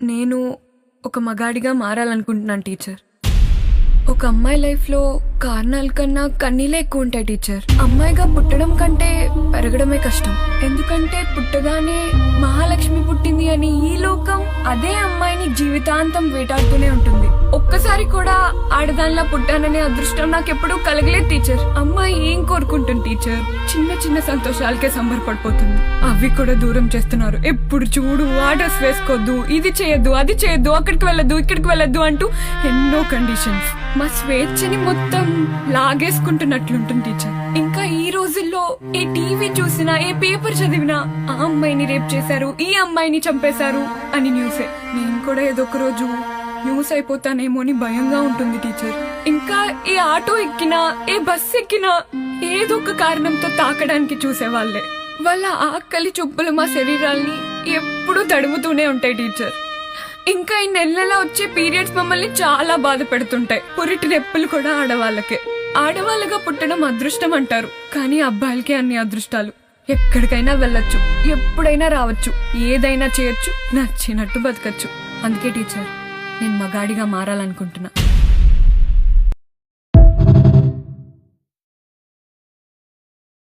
నేను ఒక మగాడిగా మారాలనుకుంటున్నాను టీచర్. ఒక అమ్మాయి లైఫ్లో కారణాల కన్నా కన్నీలే ఎక్కువ ఉంటాయి టీచర్. అమ్మాయిగా పుట్టడం కంటే పెరగడమే కష్టం. ఎందుకంటే పుట్టగానే మహాలక్ష్మి పుట్టింది అని ఈ లోకం అదే అమ్మాయిని జీవితాంతం వేటాడుతూనే ఉంటుంది. ఒక్కసారి కూడా ఆడదానిలా పుట్టాననే అదృష్టం నాకెప్పుడూ కలగలేదు టీచర్. అమ్మాయి ఏం కోరుకుంటుంది టీచర్? చిన్న చిన్న సంతోషాలకే సంబరపడిపోతుంది. అవి కూడా దూరం చేస్తున్నారు. ఎప్పుడు చూడు ఆ డ్రెస్ వేసుకోవద్దు, ఇది చేయొద్దు, అది చేయొద్దు, అక్కడికి వెళ్ళొద్దు, ఇక్కడికి వెళ్ళొద్దు అంటూ ఎన్నో కండిషన్స్. మా స్వేచ్ఛని మొత్తం లాగేసుకుంటున్నట్లుంటుంది టీచర్. ఇంకా ఈ రోజుల్లో ఏ టీవీ చూసినా, ఏ పేపర్ చదివినా ఆ అమ్మాయిని రేప్ చేశారు, ఈ అమ్మాయిని చంపేశారు అని న్యూసే. నేను కూడా ఏదో ఒక రోజు న్యూస్ అయిపోతానేమో అని భయంగా ఉంటుంది టీచర్. ఇంకా ఏ ఆటో ఎక్కినా, ఏ బస్ ఎక్కినా ఏదో ఒక కారణంతో తాకడానికి చూసేవాళ్లే. వాళ్ళ ఆకలి చూపులు మా శరీరాల్ని ఎప్పుడూ తడుముతూనే ఉంటాయి టీచర్. ఇంకా ఈ నెలలా వచ్చే పీరియడ్స్ మమ్మల్ని చాలా బాధ పెడుతుంటాయి. పురిటి నొప్పులు కూడా ఆడవాళ్ళకే. ఆడవాళ్ళగా పుట్టడం అదృష్టం అంటారు, కానీ అబ్బాయిలకే అన్ని అదృష్టాలు. ఎక్కడికైనా వెళ్ళొచ్చు, ఎప్పుడైనా రావచ్చు, ఏదైనా చేయొచ్చు, నచ్చినట్టు బతకచ్చు. అందుకే టీచర్ నేను మగాడిగా మారాలనుకుంటున్నా.